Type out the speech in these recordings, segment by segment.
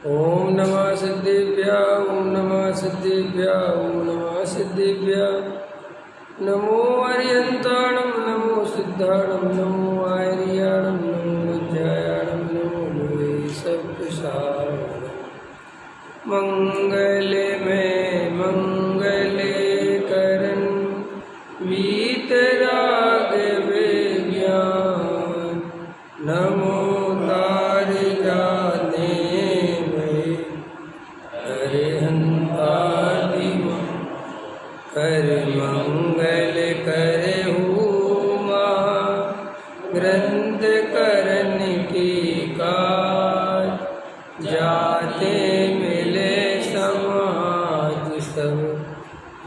ओम नमः सिद्धेभ्यः ओम नमः सिद्धेभ्यः ओम नमः सिद्धेभ्यः। नमो अर्यन्ताणं नमो सिद्धाणं नमो आर्याणं नमो विद्यायाणं नमो गुरुवे सत्पुरुषाय। मंगले में मंगले करन वीतराग विज्ञान। नमो तार जाने में अरिहंतादि कर मंगल करे हुआ ग्रंथ करन की काज। जाते मिले समाज सब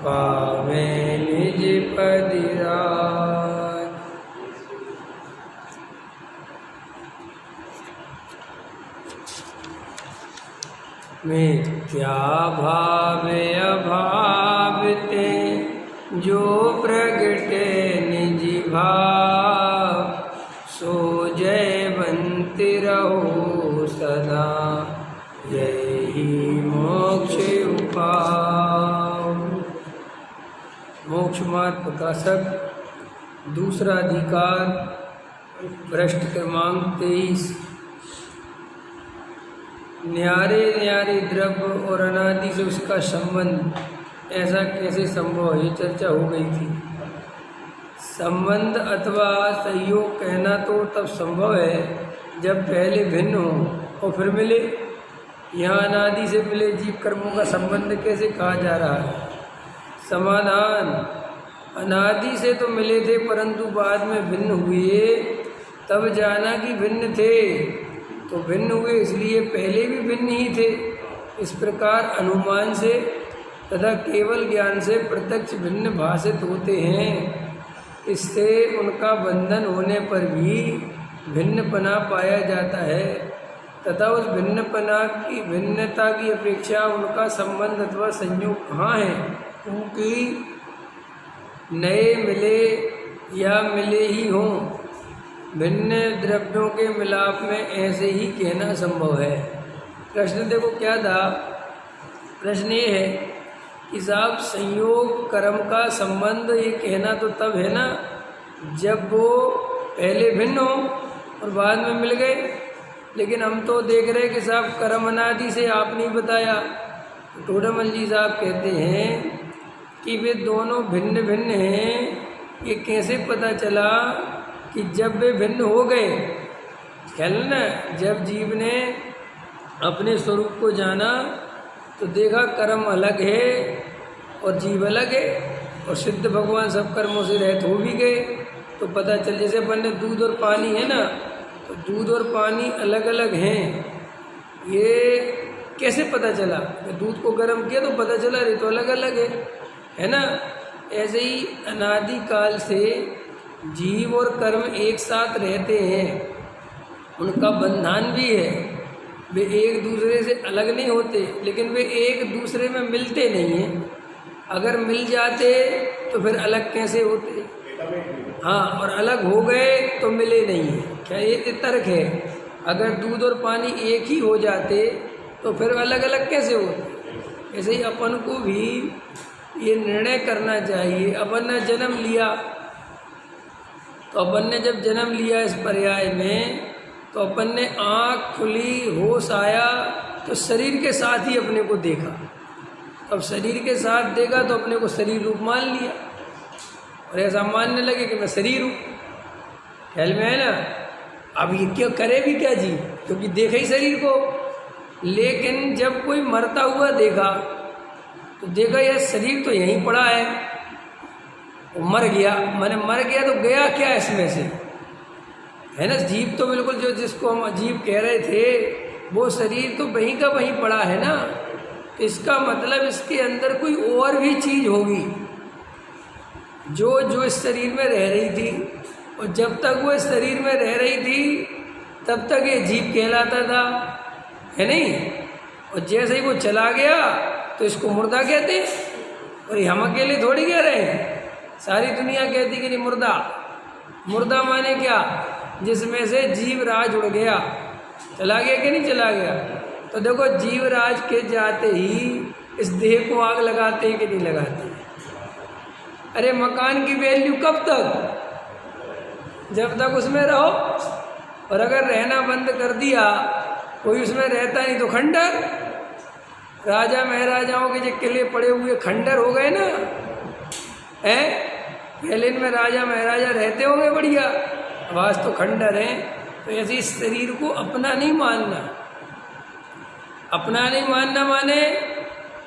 पावे निज पदिराज। मिथ्या भावे अभावते जो प्रगटे निज भाव। सो जयवंत रहो सदा यही मोक्ष उपाय। मोक्ष मार्ग प्रकाशक दूसरा अधिकार पृष्ठ क्रमांक 23। न्यारे न्यारे द्रव्य और अनादि से उसका संबंध ऐसा कैसे संभव है, ये चर्चा हो गई थी। संबंध अथवा सहयोग कहना तो तब संभव है जब पहले भिन्न हो और फिर मिले। यहाँ अनादि से मिले जीव कर्मों का संबंध कैसे कहा जा रहा है? समाधान, अनादि से तो मिले थे परंतु बाद में भिन्न हुए, तब जाना कि भिन्न थे। तो भिन्न हुए इसलिए पहले भी भिन्न ही थे। इस प्रकार अनुमान से तथा केवल ज्ञान से प्रत्यक्ष भिन्न भाषित होते हैं। इससे उनका बंधन होने पर भी भिन्नपना पाया जाता है तथा उस भिन्नपना की भिन्नता की अपेक्षा उनका संबंध अथवा संयोग कहाँ है? क्योंकि नए मिले या मिले ही हों, भिन्न द्रव्यों के मिलाप में ऐसे ही कहना संभव है। प्रश्न देखो क्या था। प्रश्न ये है कि साहब संयोग कर्म का संबंध ये कहना तो तब है ना जब वो पहले भिन्न हो और बाद में मिल गए। लेकिन हम तो देख रहे कि साहब कर्म अनादि से आप नहीं बताया। टोडामल जी साहब कहते हैं कि वे दोनों भिन्न भिन्न हैं। ये कैसे पता चला कि जब वे भिन्न हो गए, ख्याल ना, जब जीव ने अपने स्वरूप को जाना तो देखा कर्म अलग है और जीव अलग है और सिद्ध भगवान सब कर्मों से रहित हो भी गए। तो पता चल, जैसे अपन ने दूध और पानी है ना, तो दूध और पानी अलग अलग हैं। ये कैसे पता चला? दूध को गर्म किया तो पता चला रे तो अलग अलग है ना। ऐसे ही अनादि काल से जीव और कर्म एक साथ रहते हैं, उनका बंधन भी है। वे एक दूसरे से अलग नहीं होते, लेकिन वे एक दूसरे में मिलते नहीं हैं। अगर मिल जाते तो फिर अलग कैसे होते? हाँ, और अलग हो गए तो मिले नहीं हैं। क्या ये तर्क है? अगर दूध और पानी एक ही हो जाते तो फिर अलग अलग कैसे होते? ऐसे ही अपन को भी ये निर्णय करना चाहिए। अपन ने जन्म लिया, तो अपन ने जब जन्म लिया इस पर्याय में, तो अपन ने आँख खुली, होश आया तो शरीर के साथ ही अपने को देखा। अब शरीर के साथ देखा तो अपने को शरीर रूप मान लिया और ऐसा मानने लगे कि मैं शरीर हूँ। ख्याल में है ना। अब ये क्यों करे भी क्या जी, क्योंकि देखा ही शरीर को। लेकिन जब कोई मरता हुआ देखा तो देखा यह शरीर तो यहीं पड़ा है, वो मर गया। मैंने मर गया तो गया क्या इसमें से, है ना। जीव तो बिल्कुल, जो जिसको हम अजीब कह रहे थे, वो शरीर तो वहीं का वहीं पड़ा है ना। इसका मतलब इसके अंदर कोई और भी चीज़ होगी जो जो इस शरीर में रह रही थी, और जब तक वो इस शरीर में रह रही थी तब तक ये जीव कहलाता था, है नहीं। और जैसे ही वो चला गया तो इसको मुर्दा कहते हैं। और ये हम अकेले थोड़ी कह रहे हैं, सारी दुनिया कहती कि नहीं मुर्दा। मुर्दा माने क्या? जिसमें से जीव राज उड़ गया, चला गया कि नहीं चला गया। तो देखो जीवराज के जाते ही इस देह को आग लगाते हैं कि नहीं लगाते? अरे मकान की वैल्यू कब तक? जब तक उसमें रहो। और अगर रहना बंद कर दिया, कोई उसमें रहता नहीं, तो खंडर। राजा महाराजाओं के जो किले पड़े हुए खंडर हो गए ना, हैं? पहले इनमें राजा महाराजा रहते होंगे बढ़िया, आवाज तो खंडर है। तो ऐसे इस शरीर को अपना नहीं मानना। अपना नहीं मानना माने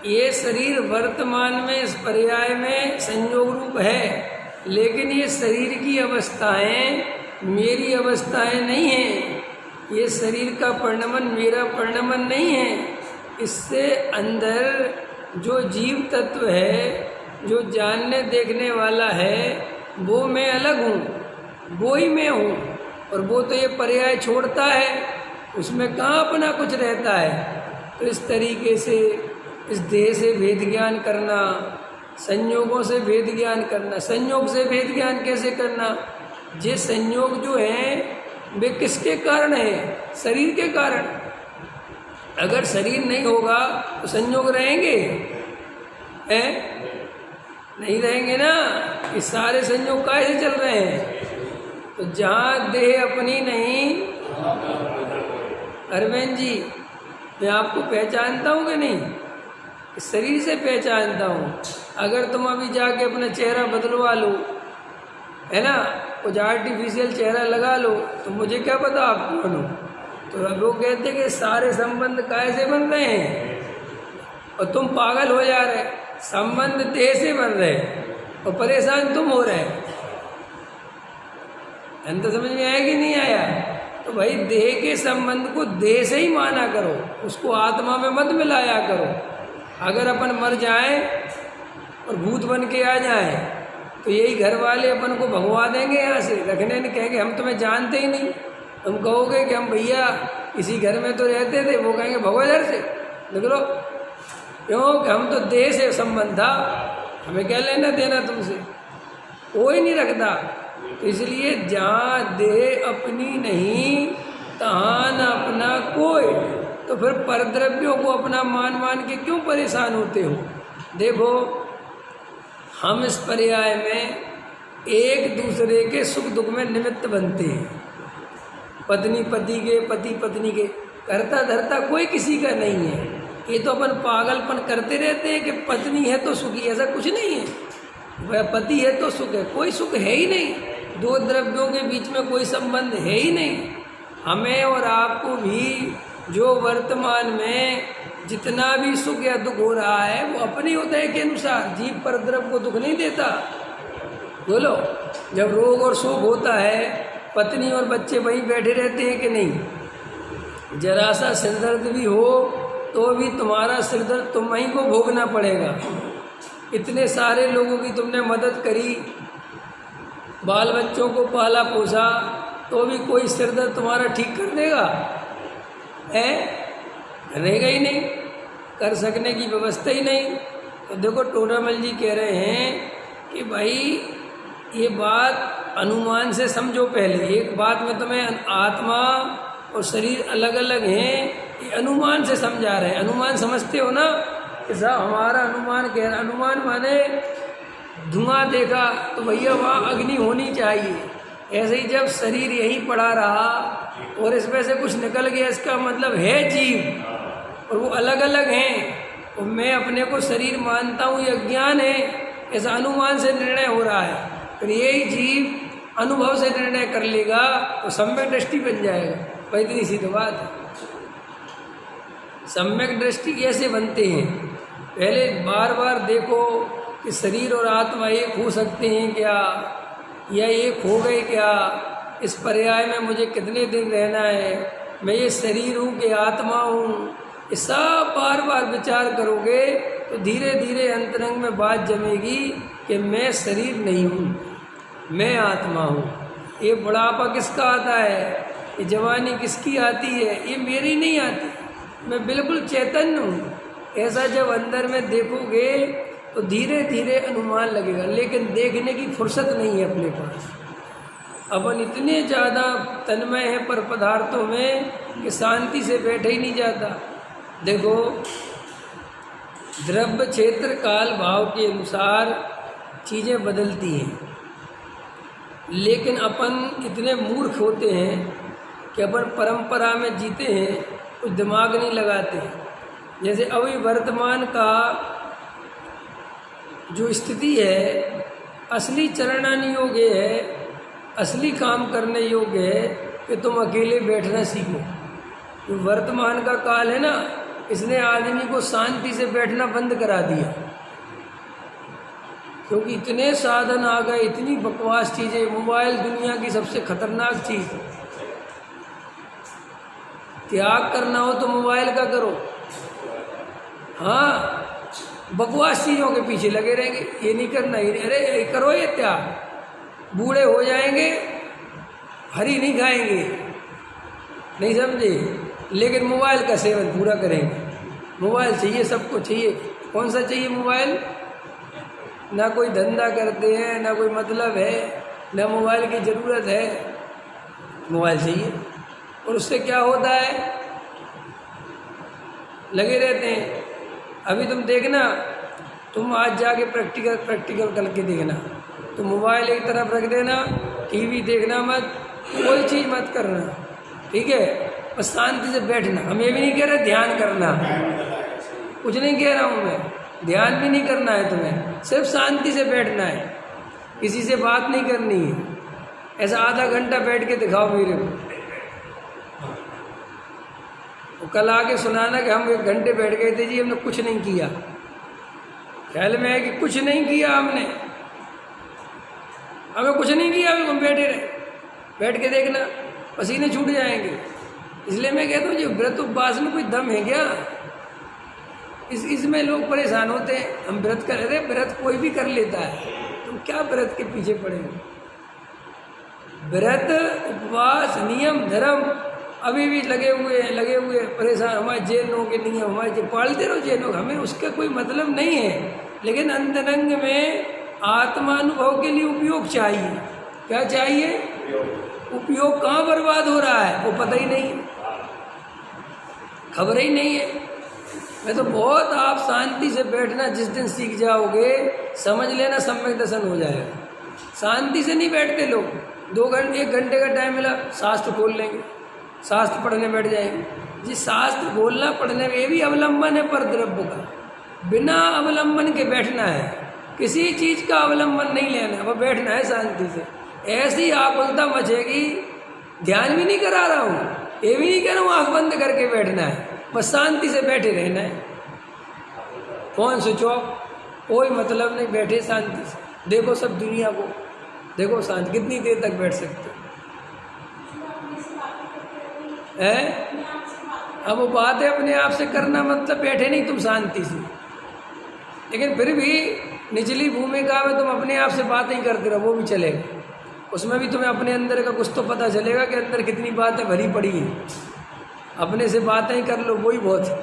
ये शरीर वर्तमान में इस पर्याय में संयोग रूप है, लेकिन ये शरीर की अवस्थाएं मेरी अवस्थाएं नहीं हैं। ये शरीर का परिणमन मेरा परिणमन नहीं है। इससे अंदर जो जीव तत्व है, जो जानने देखने वाला है, वो मैं अलग हूँ, वो ही मैं हूँ। और वो तो ये पर्याय छोड़ता है, उसमें कहाँ अपना कुछ रहता है। तो इस तरीके से इस देह से भेद ज्ञान करना, संयोगों से भेद ज्ञान करना। संयोग से भेद ज्ञान कैसे करना? ये संयोग जो हैं वे किसके कारण है? शरीर के कारण। अगर शरीर नहीं होगा तो संयोग रहेंगे? हैं? नहीं रहेंगे ना। ये सारे संयोग कैसे चल रहे हैं? तो जहाँ देह अपनी नहीं, अरविंद जी मैं आपको पहचानता हूँ कि नहीं? इस शरीर से पहचानता हूँ। अगर तुम अभी जाके अपना चेहरा बदलवा लो, है ना, कुछ आर्टिफिशियल चेहरा लगा लो, तो मुझे क्या पता आप कौन हो। तो अब वो कहते हैं कि सारे संबंध कैसे बन रहे हैं और तुम पागल हो जा रहे। संबंध देह से बन रहे और परेशान तुम हो रहे। अंत समझ में आया कि नहीं आया? तो भाई देह के संबंध को देह से ही माना करो, उसको आत्मा में मत मिलाया करो। अगर अपन मर जाएं और भूत बन के आ जाएं तो यही घर वाले अपन को भगवा देंगे यहाँ से, रखने नहीं, कहेंगे हम तुम्हें जानते ही नहीं। तुम कहोगे कि हम भैया इसी घर में तो रहते थे, वो कहेंगे भगो इधर से, निकलो। क्यों? कि हम तो देह से संबंध था, हमें क्या लेना देना तुमसे, कोई नहीं रखता। तो इसलिए जहाँ देह अपनी नहीं तहाँ न अपना कोई। तो फिर परद्रव्यों को अपना मान मान के क्यों परेशान होते हो? देखो हम इस पर्याय में एक दूसरे के सुख दुख में निमित्त बनते हैं। पत्नी पति के, पति पत्नी के, करता धरता कोई किसी का नहीं है। ये तो अपन पागलपन करते रहते हैं कि पत्नी है तो सुखी, ऐसा कुछ नहीं है। वह पति है तो सुख है, कोई सुख है ही नहीं। दो द्रव्यों के बीच में कोई संबंध है ही नहीं। हमें और आपको भी जो वर्तमान में जितना भी सुख या दुख हो रहा है वो अपनी उदय के अनुसार, जीव पर द्रव्य को दुख नहीं देता। बोलो, जब रोग और शोक होता है पत्नी और बच्चे वहीं बैठे रहते हैं कि नहीं? जरा सा सिरदर्द भी हो तो भी तुम्हारा सिरदर्द तुम ही को भोगना पड़ेगा। इतने सारे लोगों की तुमने मदद करी, बाल बच्चों को पाला पोसा, तो भी कोई सिरदर्द तुम्हारा ठीक कर देगा? है? रहेगा ही नहीं, कर सकने की व्यवस्था ही नहीं। तो देखो टोडामल जी कह रहे हैं कि भाई ये बात अनुमान से समझो। पहले एक बात में तुम्हें आत्मा और शरीर अलग अलग हैं, ये अनुमान से समझा रहे हैं। अनुमान समझते हो ना कि साहब हमारा अनुमान कह रहा, अनुमान माने धुआं देखा तो भैया वहाँ अग्नि होनी चाहिए। ऐसे ही जब शरीर यहीं पड़ा रहा और इसमें से कुछ निकल गया, इसका मतलब है जीव, और वो अलग अलग हैं। और मैं अपने को शरीर मानता हूँ, ये अज्ञान है, ऐसा अनुमान से निर्णय हो रहा है। फिर यही जीव अनुभव से निर्णय कर लेगा तो सम्यक दृष्टि बन जाएगा। भाई इतनी सीधी बात है। सम्यक दृष्टि कैसे बनते हैं? पहले बार बार देखो कि शरीर और आत्मा एक हो सकते हैं क्या, या एक हो गए क्या? इस पर्याय में मुझे कितने दिन रहना है? मैं ये शरीर हूँ कि आत्मा हूँ? ये सब बार बार विचार करोगे तो धीरे धीरे अंतरंग में बात जमेगी कि मैं शरीर नहीं हूँ, मैं आत्मा हूँ। ये बुढ़ापा किसका आता है, ये जवानी किसकी आती है? ये मेरी नहीं आती, मैं बिल्कुल चैतन्य हूँ। ऐसा जब अंदर में देखोगे तो धीरे धीरे अनुमान लगेगा। लेकिन देखने की फुर्सत नहीं है अपने पास। अपन इतने ज़्यादा तन्मय हैं पर पदार्थों में कि शांति से बैठे ही नहीं जाता। देखो, द्रव्य क्षेत्र काल भाव के अनुसार चीज़ें बदलती हैं, लेकिन अपन इतने मूर्ख होते हैं कि अपन परंपरा में जीते हैं, कुछ दिमाग नहीं लगाते हैं। जैसे अभी वर्तमान का जो स्थिति है, असली चलना योग्य है, असली काम करने योग्य है कि तुम अकेले बैठना सीखो। जो वर्तमान का काल है ना, इसने आदमी को शांति से बैठना बंद करा दिया, क्योंकि इतने साधन आ गए, इतनी बकवास चीज़ें। मोबाइल दुनिया की सबसे खतरनाक चीज़। त्याग करना हो तो मोबाइल का करो। हाँ, बकवास चीज़ों के पीछे लगे रहेंगे, ये नहीं करना, ये नहीं, अरे करो ये त्याग। बूढ़े हो जाएंगे, हरी नहीं खाएंगे, नहीं समझे, लेकिन मोबाइल का सेवन पूरा करेंगे। मोबाइल चाहिए, सबको चाहिए। कौन सा चाहिए मोबाइल? ना कोई धंधा करते हैं, ना कोई मतलब है, ना मोबाइल की ज़रूरत है, मोबाइल चाहिए। और उससे क्या होता है, लगे रहते हैं। अभी तुम देखना, तुम आज जाके प्रैक्टिकल करके देखना, तो मोबाइल एक तरफ रख देना, टीवी देखना मत, कोई चीज़ मत करना, ठीक है? बस शांति से बैठना। हम ये भी नहीं कह रहे ध्यान करना, कुछ नहीं कह रहा हूँ मैं, ध्यान भी नहीं करना है तुम्हें, सिर्फ शांति से बैठना है, किसी से बात नहीं करनी है। ऐसा आधा घंटा बैठ के दिखाओ मेरे को, कल आके सुनाना कि हम 1 घंटे बैठ गए थे जी, हमने कुछ नहीं किया। ख्याल में है कि कुछ नहीं किया हमने, हमें कुछ नहीं किया, अभी हम बैठे रहे। बैठ के देखना, पसीने छूट जाएंगे। इसलिए मैं कहता हूँ, जो व्रत उपवास में कोई दम है क्या? इसमें लोग परेशान होते हैं। हम व्रत कर रहे, व्रत कोई भी कर लेता है, तुम क्या व्रत के पीछे पड़े हो? व्रत उपवास नियम धर्म अभी भी लगे हुए परेशान। हमारे जैनों के नियम, हमारे पालते रहो जैनों, हमें उसका कोई मतलब नहीं है, लेकिन अंतरंग में आत्मानुभव के लिए उपयोग चाहिए। क्या चाहिए? उपयोग कहाँ बर्बाद हो रहा है वो पता ही नहीं है, खबर ही नहीं है। मैं तो बहुत, आप शांति से बैठना जिस दिन सीख जाओगे, समझ लेना सम्यक दर्शन हो जाएगा। शांति से नहीं बैठते लोग। 1 घंटे का टाइम मिला, शास्त्र खोल लेंगे, शास्त्र पढ़ने बैठ जाएंगे जी। शास्त्र बोलना पढ़ने में भी अवलंबन है पर द्रव्य का, बिना अवलंबन के बैठना है, किसी चीज़ का अवलंबन नहीं लेना है, वह बैठना है शांति से। ऐसी आकुलता मचेगी, ध्यान भी नहीं करा रहा हूँ, ये भी नहीं कह रहा हूँ आँख बंद करके बैठना है, बस शांति से बैठे रहना है। फोन स्विच ऑफ, कोई मतलब नहीं, बैठे शांति से। देखो सब दुनिया को, देखो शांति, कितनी देर तक बैठ सकते है? अब वो बात है अपने आप से करना, मतलब बैठे नहीं तुम शांति से, लेकिन फिर भी निचली भूमिका में तुम अपने आप से बातें ही करते रहो, वो भी चलेगा। उसमें भी तुम्हें अपने अंदर का कुछ तो पता चलेगा कि अंदर कितनी बातें भरी पड़ी हैं। अपने से बातें ही कर लो, वही बहुत है।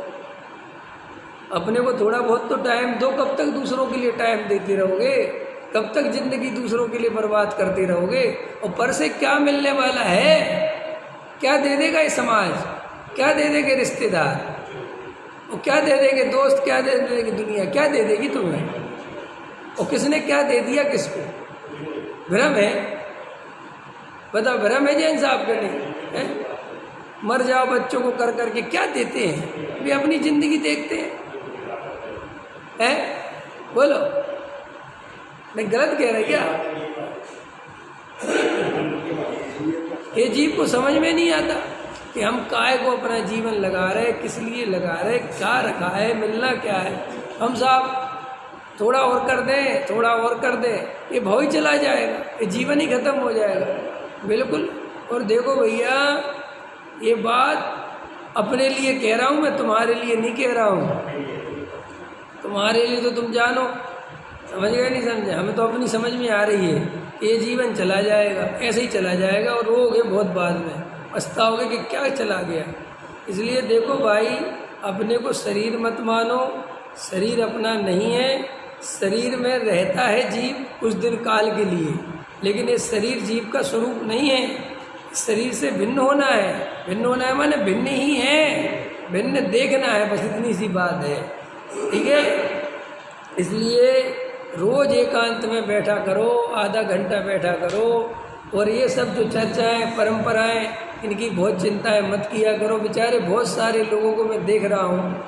अपने को थोड़ा बहुत तो टाइम दो। कब तक दूसरों के लिए टाइम देते रहोगे? कब तक जिंदगी दूसरों के लिए बर्बाद करते रहोगे? और पर से क्या मिलने वाला है? क्या दे देगा ये समाज? क्या दे देंगे रिश्तेदार? और क्या दे देंगे दोस्त? क्या दे देगी दुनिया? क्या दे देगी तुम्हें? और किसने क्या दे दिया किसको? भ्रम है, बताओ, भ्रम है जैन साहब का? नहीं है। मर जाओ बच्चों को कर करके, क्या देते हैं? वे अपनी जिंदगी देखते हैं, बोलो, मैं गलत कह रहा क्या? ये जीव को समझ में नहीं आता कि हम काय को अपना जीवन लगा रहे, किस लिए लगा रहे, क्या रखा है, मिलना क्या है। हम साहब थोड़ा और कर दें, थोड़ा और कर दें, ये भाव ही चला जाएगा, ये जीवन ही खत्म हो जाएगा। बिल्कुल। और देखो भैया, ये बात अपने लिए कह रहा हूँ मैं, तुम्हारे लिए नहीं कह रहा हूँ। तुम्हारे लिए तो तुम जानो, समझ गए नहीं समझे? हमें तो अपनी समझ में आ रही है कि ये जीवन चला जाएगा, ऐसे ही चला जाएगा, और रोगे बहुत बाद में, पछताओगे कि क्या चला गया। इसलिए देखो भाई, अपने को शरीर मत मानो, शरीर अपना नहीं है। शरीर में रहता है जीव कुछ दिन काल के लिए, लेकिन ये शरीर जीव का स्वरूप नहीं है। शरीर से भिन्न होना है। भिन्न होना है माने भिन्न ही है, भिन्न देखना है, बस इतनी सी बात है। ठीक है, इसलिए रोज एकांत में बैठा करो, आधा घंटा बैठा करो, और ये सब जो चर्चाएं परंपराएं इनकी बहुत चिंता है मत किया करो। बेचारे बहुत सारे लोगों को मैं देख रहा हूँ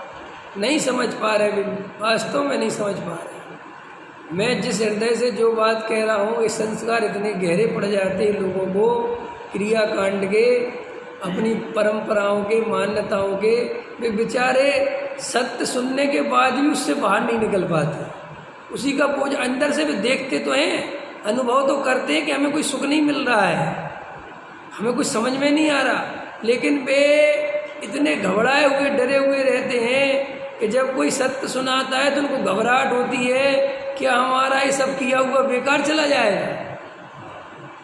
नहीं समझ पा रहे, वास्तव में नहीं समझ पा रहे। मैं जिस हृदय से जो बात कह रहा हूँ, ये संस्कार इतने गहरे पड़ जाते हैं लोगों को, क्रियाकांड के, अपनी परंपराओं के, मान्यताओं के। वे बेचारे सत्य सुनने के बाद भी उससे बाहर नहीं निकल पाते, उसी का बोझ अंदर से भी देखते तो हैं, अनुभव तो करते हैं कि हमें कोई सुख नहीं मिल रहा है, हमें कुछ समझ में नहीं आ रहा, लेकिन वे इतने घबराए हुए डरे हुए रहते हैं कि जब कोई सत्य सुनाता है तो उनको घबराहट होती है कि हमारा ये सब किया हुआ बेकार चला जाएगा।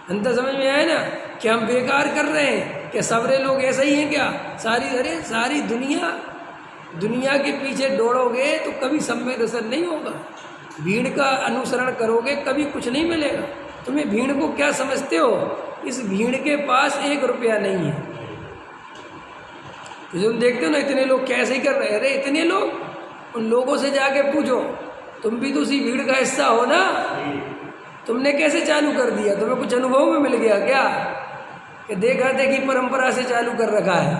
अंतर समझ में आया ना कि हम बेकार कर रहे हैं, क्या सबरे लोग ऐसे ही हैं क्या? सारी दुनिया के पीछे दौड़ोगे तो कभी सम्यक दर्शन नहीं होगा, भीड़ का अनुसरण करोगे कभी कुछ नहीं मिलेगा। तुम्हें भीड़ को क्या समझते हो? इस भीड़ के पास 1 रुपया नहीं है। तो तुम देखते हो ना इतने लोग कैसे ही कर रहे हैं। अरे इतने लोग, उन लोगों से जाके पूछो, तुम भी तो उसी भीड़ का हिस्सा हो ना, तुमने कैसे चालू कर दिया? तुम्हें कुछ अनुभव में मिल गया क्या कि देखा देखी परंपरा से चालू कर रखा है?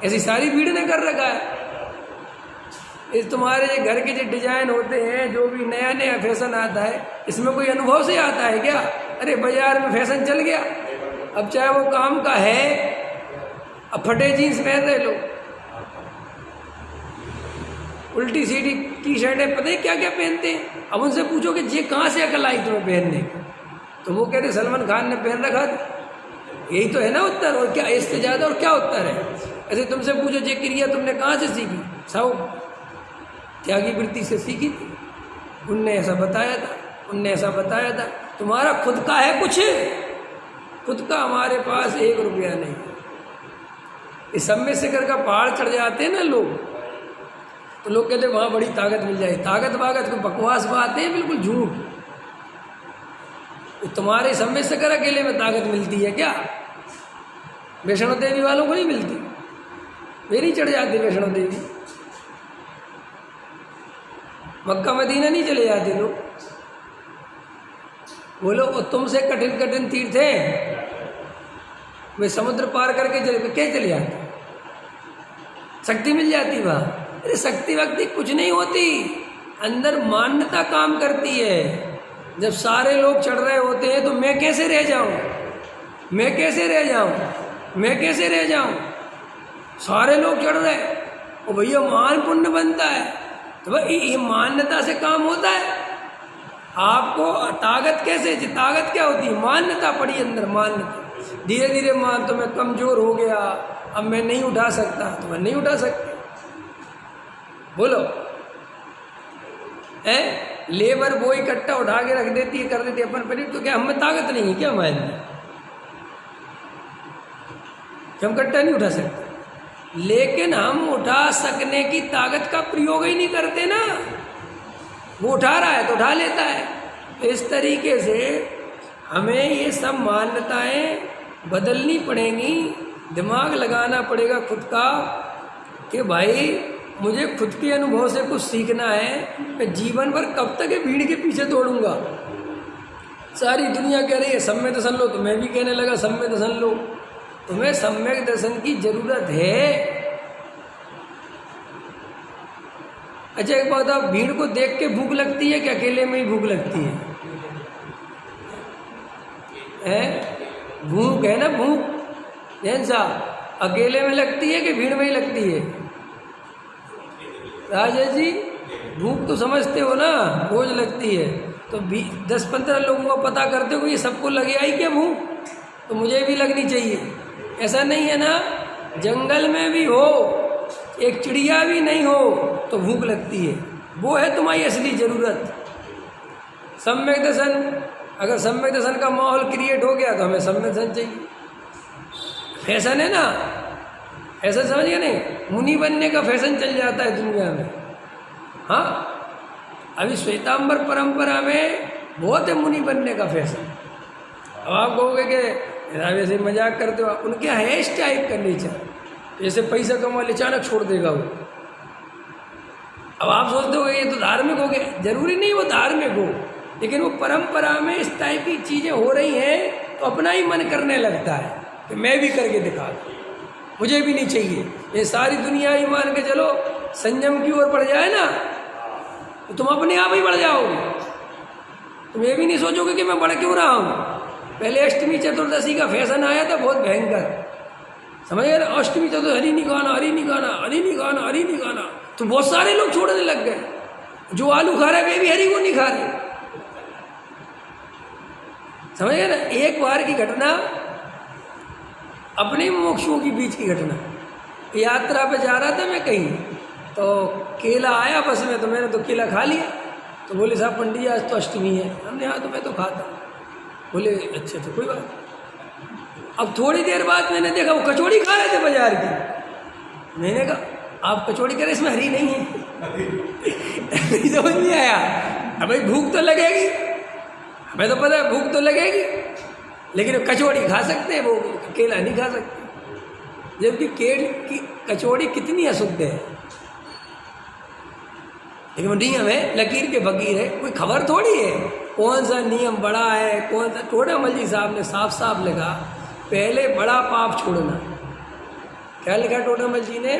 ऐसी सारी भीड़ ने कर रखा है। इस तुम्हारे जो घर के जो डिजाइन होते हैं, जो भी नया नया फैशन आता है, इसमें कोई अनुभव से आता है क्या? अरे बाजार में फैशन चल गया, अब चाहे वो काम का है, अब फटे जीन्स पहन रहे लोग, उल्टी सीधी टी शर्टें, पता है क्या क्या पहनते हैं। अब उनसे पूछो कि ये कहाँ से अकल आई तुम्हें पहनने, तो वो कहते सलमान खान ने पहन रखा था। यही तो है ना उत्तर, और क्या इससे ज़्यादा और क्या उत्तर है? ऐसे तुमसे पूछो ये क्रिया तुमने कहाँ से सीखी, सब त्यागी वृत्ति से सीखी थी, उनने ऐसा बताया था। तुम्हारा खुद का है कुछ? खुद का हमारे पास 1 रुपया नहीं। इस सम्य शिखर का पहाड़ चढ़ जाते हैं ना लोग, तो लोग कहते हैं वहाँ बड़ी ताकत मिल जाए। ताकत वागत को बकवास बात है, बिल्कुल झूठ। तो तुम्हारे सम्य शिखर अकेले में ताकत मिलती है क्या? वैष्णो देवी वालों को नहीं मिलती, वे नहीं चढ़ जाते वैष्णो देवी, मक्का मदीना नहीं चले जाते लोग। बोलो तुमसे कठिन कठिन तीर्थ है, वे समुद्र पार करके क्या चले जाते? शक्ति मिल जाती वहाँ। अरे शक्ति वक्ति कुछ नहीं होती, अंदर मान्यता काम करती है। जब सारे लोग चढ़ रहे होते हैं तो मैं कैसे रह जाऊं? सारे लोग चढ़ रहे, ओ भैया महान पुण्य बनता है। तो भाई ये मान्यता से काम होता है। आपको ताकत कैसे? ताकत क्या होती है? मान्यता पड़ी अंदर, मान्यता। धीरे धीरे मान तो मैं कमजोर हो गया, अब मैं नहीं उठा सकता, तो मैं नहीं उठा सकता। बोलो लेबर वो इकट्ठा उठा के रख देती है, कर देती है अपन पर, तो क्या हमें ताकत नहीं है क्या? हमारे हम इकट्ठा नहीं उठा सकते, लेकिन हम उठा सकने की ताकत का प्रयोग ही नहीं करते ना। वो उठा रहा है तो उठा लेता है। तो इस तरीके से हमें ये सब मान्यताएं बदलनी पड़ेंगी, दिमाग लगाना पड़ेगा खुद का कि भाई मुझे खुद के अनुभव से कुछ सीखना है। मैं जीवन भर कब तक ये भीड़ के पीछे दौड़ूंगा? सारी दुनिया कह रही है सम्यक दर्शन लो, तो मैं भी कहने लगा सम्यक दर्शन लो। तुम्हें सम्यक दर्शन की जरूरत है। अच्छा एक बात, आप भीड़ को देख के भूख लगती है कि अकेले में ही भूख लगती है? भूख है ना, भूख जैन साहब, अकेले में लगती है कि भीड़ में ही लगती है? राजेश जी, भूख तो समझते हो ना, रोज लगती है। तो 10-15 लोगों को पता करते हो ये सबको लगे आई क्या भूख, तो मुझे भी लगनी चाहिए। ऐसा नहीं है ना, जंगल में भी हो, एक चिड़िया भी नहीं हो तो भूख लगती है। वो है तुम्हारी असली ज़रूरत। सम्यक दर्शन, अगर सम्यक दर्शन का माहौल क्रिएट हो गया तो हमें सम्यक दर्शन चाहिए। फैशन है ना, फैशन समझ गए नहीं? मुनि बनने का फैशन चल जाता है दुनिया में। हाँ, अभी श्वेतांबर परंपरा में बहुत है मुनि बनने का फैशन। अब आप कहोगे कि वैसे मजाक करते हो, उनके हेयर स्टाइल का नेचर, जैसे पैसा कमा ले अचानक छोड़ देगा वो। अब आप सोचते हो ये तो धार्मिक हो गया, जरूरी नहीं वो धार्मिक हो, लेकिन वो परंपरा में इस टाइप की चीज़ें हो रही हैं तो अपना ही मन करने लगता है कि मैं भी करके दिखा दूँ, मुझे भी नहीं चाहिए। ये सारी दुनिया ही मान के चलो संयम की ओर बढ़ जाए ना तो तुम अपने आप ही बढ़ जाओगे। तुम ये भी नहीं सोचोगे कि मैं बढ़ क्यों रहा हूँ। पहले अष्टमी चतुर्दशी का फैशन आया था बहुत भयंकर, समझ गए ना, अष्टमी चतुर्दशी हरी नहीं गाना, हरी नहीं गाना, हरी नहीं गाना, हरी नहीं गाना, तो बहुत सारे लोग छोड़ने लग गए। जो आलू खा रहे वे भी हरी को नहीं खा रहे, समझ गए ना। एक बार की घटना, अपने मोक्षों के बीच की घटना, यात्रा पे जा रहा था मैं कहीं, तो केला आया बस में, तो मैंने तो केला खा लिया। तो बोले साहब पंडित जी आज तो अष्टमी है। हमने हाँ तो मैं तो खाता। बोले अच्छा तो कोई बात। अब थोड़ी देर बाद मैंने देखा वो कचौड़ी खा रहे थे बाजार की। मैंने कहा आप कचौड़ी करें, इसमें हरी नहीं है। नहीं समझ नहीं आया। अब भाई भूख तो लगेगी, हमें तो पता है भूख तो लगेगी, लेकिन कचौड़ी खा सकते हैं, वो केला नहीं खा सकते। जबकि केल की कचौड़ी कितनी अशुद्ध है, लेकिन वो नियम है, लकीर के फकीर है, कोई खबर थोड़ी है कौन सा नियम बड़ा है कौन सा। टोडामल जी साहब ने साफ साफ लिखा पहले बड़ा पाप छोड़ना। क्या लिखा टोडामल जी ने?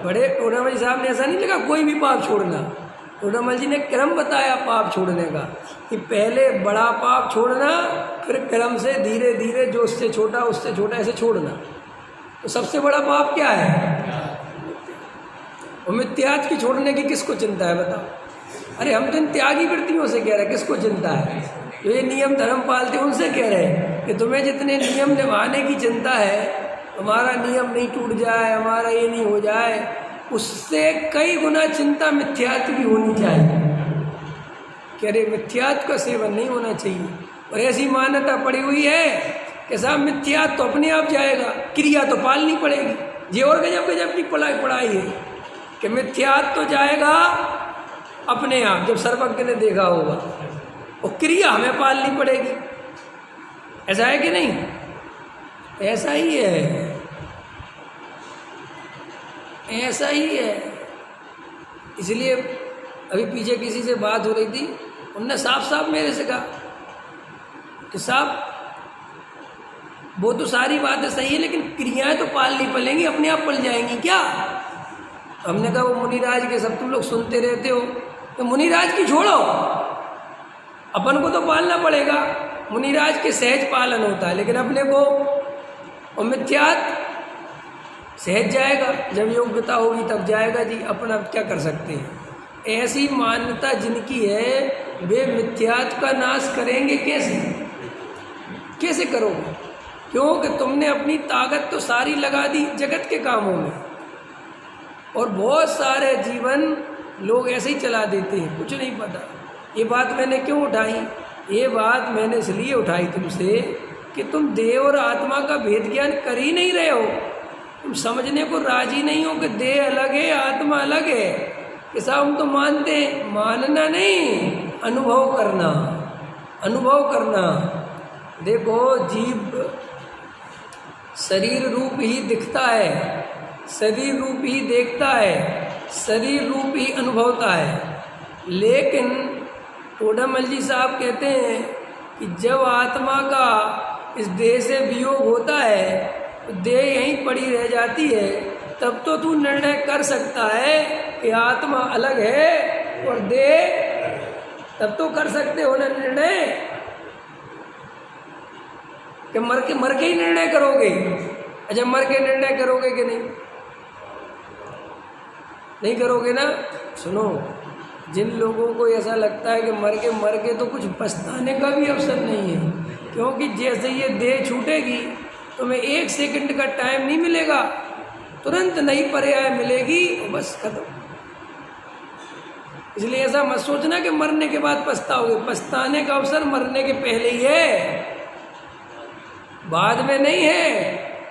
टोडामल जी साहब ने ऐसा नहीं लिखा कोई भी पाप छोड़ना। टोडामल जी ने क्रम बताया पाप छोड़ने का, कि पहले बड़ा पाप छोड़ना, फिर क्रम से धीरे धीरे जो उससे छोटा ऐसे छोड़ना। तो सबसे बड़ा पाप क्या है? और मिथ्यात्व की छोड़ने की किसको चिंता है बताओ? अरे हम तो इन त्यागी वृत्तियों से कह रहे हैं, किसको चिंता है? तो ये नियम धर्म पालते उनसे कह रहे हैं कि तुम्हें जितने नियम निभाने की चिंता है, हमारा नियम नहीं टूट जाए, हमारा ये नहीं हो जाए, उससे कई गुना चिंता मिथ्यात्व की होनी चाहिए। कह रहे मिथ्यात्व का सेवन नहीं होना चाहिए। और ऐसी मान्यता पड़ी हुई है कि साहब मिथ्यात्व तो अपने आप जाएगा, क्रिया तो पालनी पड़ेगी। ये और गजब गजब की पढ़ाई है कि मिथ्यात्व तो जाएगा अपने आप, जब सर्वज्ञ ने देखा होगा, और क्रिया हमें पालनी पड़ेगी। ऐसा है कि नहीं? ऐसा ही है, ऐसा ही है। इसलिए अभी पीछे किसी से बात हो रही थी, उनने साफ साफ मेरे से कहा कि साहब वो तो सारी बातें सही है, लेकिन क्रियाएं तो पालनी पड़ेंगी, अपने आप पल जाएंगी क्या? हमने कहा वो मुनिराज के सब तुम लोग सुनते रहते हो, तो मुनिराज की छोड़ो, अपन को तो पालना पड़ेगा। मुनिराज के सहज पालन होता है, लेकिन अपने को और मिथ्यात्व सहज जाएगा, जब योग्यता होगी तब जाएगा जी। अपन अब क्या कर सकते हैं? ऐसी मान्यता जिनकी है वे मिथ्यात्व का नाश करेंगे कैसे? कैसे करोगे? क्योंकि तुमने अपनी ताकत तो सारी लगा दी जगत के कामों में, और बहुत सारे जीवन लोग ऐसे ही चला देते हैं, कुछ नहीं पता। ये बात मैंने क्यों उठाई? ये बात मैंने इसलिए उठाई तुमसे कि तुम देह और आत्मा का भेद ज्ञान कर ही नहीं रहे हो। तुम समझने को राजी नहीं हो कि देह अलग है आत्मा अलग है। कि साहब हम तो मानते हैं, मानना नहीं, अनुभव करना, अनुभव करना। देखो जीव शरीर रूप ही दिखता है, शरीर रूप ही देखता है, शरीर रूप ही अनुभवता है। लेकिन टोडामल जी साहब कहते हैं कि जब आत्मा का इस देह से वियोग होता है तो देह यहीं पड़ी रह जाती है, तब तो तू निर्णय कर सकता है कि आत्मा अलग है और देह, तब तो कर सकते हो ना निर्णय कि मर के ही निर्णय करोगे। अच्छा मर के निर्णय करोगे कि नहीं? नहीं करोगे ना। सुनो, जिन लोगों को ऐसा लगता है कि मर के तो कुछ पछताने का भी अवसर नहीं है, क्योंकि जैसे ये देह छूटेगी तुम्हें 1 सेकंड का टाइम नहीं मिलेगा, तुरंत नई पर्याय मिलेगी और बस खत्म। इसलिए ऐसा मत सोचना कि मरने के बाद पछताओगे। पछताने का अवसर मरने के पहले ही है, बाद में नहीं है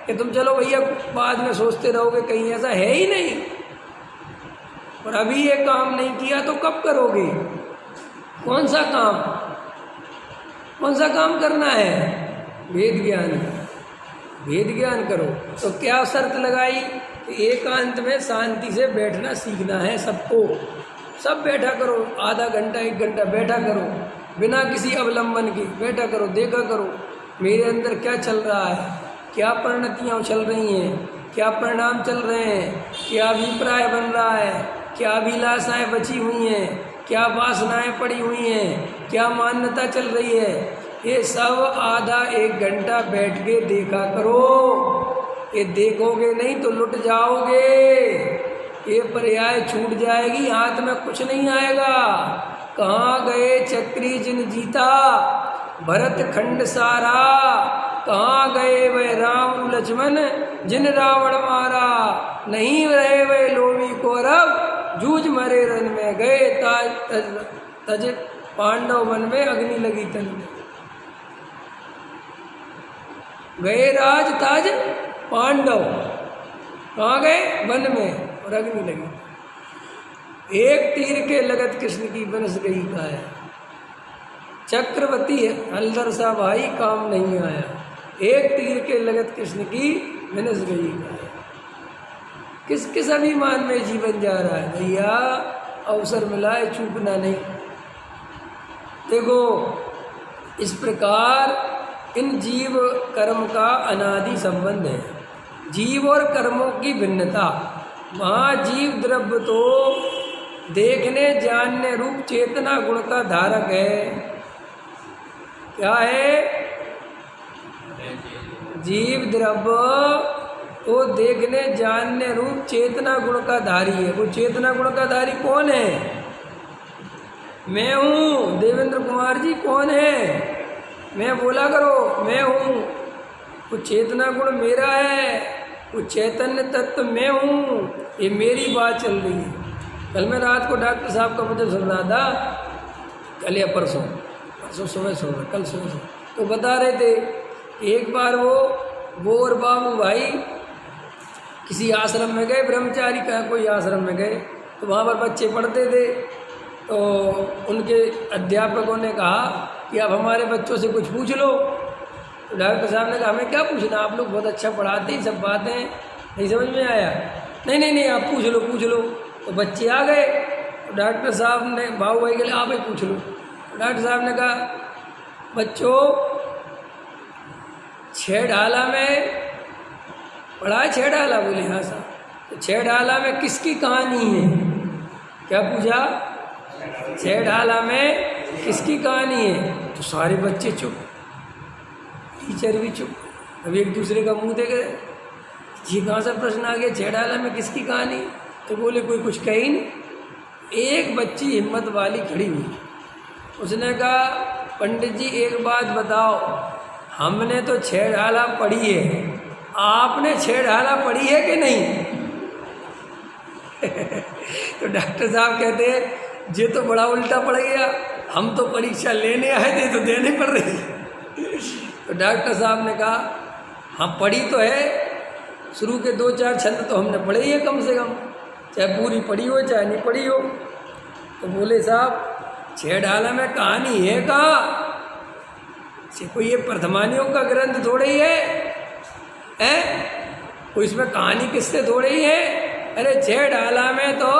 कि तुम चलो भैया बाद में सोचते रहोगे। कहीं ऐसा है ही नहीं। और अभी ये काम नहीं किया तो कब करोगे? कौन सा काम? कौन सा काम करना है? वेद ज्ञान। भेद ज्ञान करो। तो क्या शर्त लगाई? एकांत में शांति से बैठना सीखना है सबको। सब बैठा करो, आधा घंटा 1 घंटा बैठा करो, बिना किसी अवलंबन के बैठा करो, देखा करो मेरे अंदर क्या चल रहा है, क्या परिणतियाँ चल रही हैं, क्या परिणाम चल रहे हैं, क्या अभिप्राय बन रहा है, क्या अभिलाषाएँ बची हुई हैं, क्या वासनाएं पड़ी हुई हैं, क्या मान्यता चल रही है। ये सब आधा 1 घंटा बैठ के देखा करो। ये देखोगे नहीं तो लुट जाओगे, ये पर्याय छूट जाएगी, हाथ में कुछ नहीं आएगा। कहाँ गए चक्री जिन जीता, भरत खंड सारा, कहाँ गए वह राम लक्ष्मण जिन रावण मारा, नहीं रहे वह लोभी कौरव जूझ मरे रन में, गए ताज तज पांडव वन में अग्नि लगी तन में, गए राज ताज पांडव, कहाँ गए? वन में, और अग्नि लगी। एक तीर के लगत कृष्ण की बनस गई काया, चक्रवर्ती हलधर सा भाई काम नहीं आया। एक तीर के लगत कृष्ण की बनस गई काया। किस किस अभिमान में जीवन जा रहा है भैया? अवसर मिला है, चूकना नहीं। देखो इस प्रकार इन जीव कर्म का अनादि संबंध है। जीव और कर्मों की भिन्नता, वहाँ जीव द्रव्य तो देखने जानने रूप चेतना गुण का धारक है। क्या है? जीव द्रव्य तो देखने जानने रूप चेतना गुण का धारी है। वो चेतना गुण का धारी कौन है? मैं हूँ। देवेंद्र कुमार जी कौन है? मैं बोला करो, मैं हूँ। वो चेतना गुण मेरा है, वो चैतन्य तत्व मैं हूँ। ये मेरी बात चल रही है। कल मैं रात को डॉक्टर साहब का मुझे सुन रहा था, कल या परसों सुबह सुन रहा, कल सुबह तो बता रहे थे एक बार वो और बाबू भाई किसी आश्रम में गए, ब्रह्मचारी का कोई आश्रम में गए, तो वहाँ पर बच्चे पढ़ते थे। तो उनके अध्यापकों ने कहा कि आप हमारे बच्चों से कुछ पूछ लो। तो डॉक्टर साहब ने कहा हमें क्या पूछना, आप लोग बहुत अच्छा पढ़ाते हैं, सब बातें नहीं समझ में आया। नहीं आप पूछ लो। तो बच्चे आ गए, तो डॉक्टर साहब ने बाबू भाई के लिए आप ही पूछ लो। डॉक्टर साहब ने कहा बच्चों 6 ढाला में पढ़ा है? 6 ढाला? बोले हाँ साहब। तो 6 ढाला में किसकी कहानी है? क्या पूछा? 6 ढाला में किसकी कहानी है? तो सारे बच्चे चुप, टीचर भी चुप। अभी एक दूसरे का मुंह देख रहे, ये कहाँ से प्रश्न आ गया 6 ढाला में किसकी कहानी? तो बोले कोई कुछ कही नहीं। एक बच्ची हिम्मत वाली खड़ी हुई, उसने कहा पंडित जी एक बात बताओ, हमने तो 6 ढाला पढ़ी है, आपने 6 ढाला पढ़ी है कि नहीं? तो डॉक्टर साहब कहते हैं ये तो बड़ा उल्टा पड़ गया, हम तो परीक्षा लेने आए थे तो देने पड़ रही। तो डॉक्टर साहब ने कहा हाँ पढ़ी तो है, शुरू के 2-4 छंद तो हमने पढ़े ही है कम से कम, चाहे पूरी पढ़ी हो चाहे नहीं पढ़ी हो। तो बोले साहब 6 ढाला में कहानी है कहाँ? कोई ये प्रथमानियों का ग्रंथ थोड़े ही है? कोई इसमें कहानी किससे थोड़े ही है? अरे 6 ढाला में तो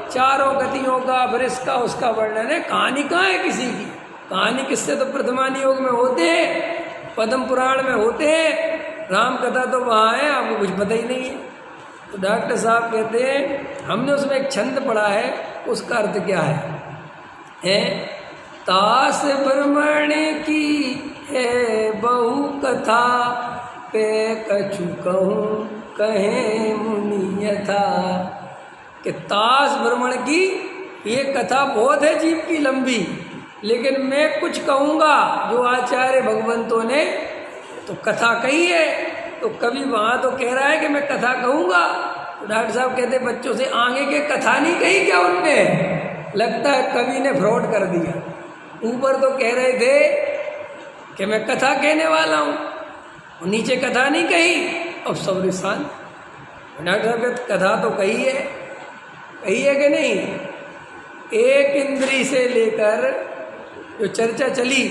चारों गतियों का वृष का उसका वर्णन है, कहानी कहाँ है किसी की? कहानी किससे तो प्रथमानी योग में होते हैं, पद्म पुराण में होते हैं, राम कथा तो वहाँ है, आपको कुछ पता ही नहीं है। तो डॉक्टर साहब कहते हैं हमने उसमें एक छंद पढ़ा है, उसका अर्थ क्या है? तास ब्रह्मण की है बहु कथा, पे कछु कहूँ कहे मुनि यथा। कि तास ब्रह्मण की ये कथा बहुत है जीव की लंबी, लेकिन मैं कुछ कहूँगा जो आचार्य भगवंतों ने तो कथा कही है, तो कवि वहाँ तो कह रहा है कि मैं कथा कहूँगा। तो डॉक्टर साहब कहते बच्चों से आगे के कथा नहीं कही क्या उनने? लगता है कवि ने फ्रॉड कर दिया। ऊपर तो कह रहे थे कि मैं कथा कहने वाला हूँ, और नीचे कथा नहीं कही। अब सब निशान डॉक्टर साहब कहते कथा तो कही है कि नहीं? एक इंद्री से लेकर जो चर्चा चली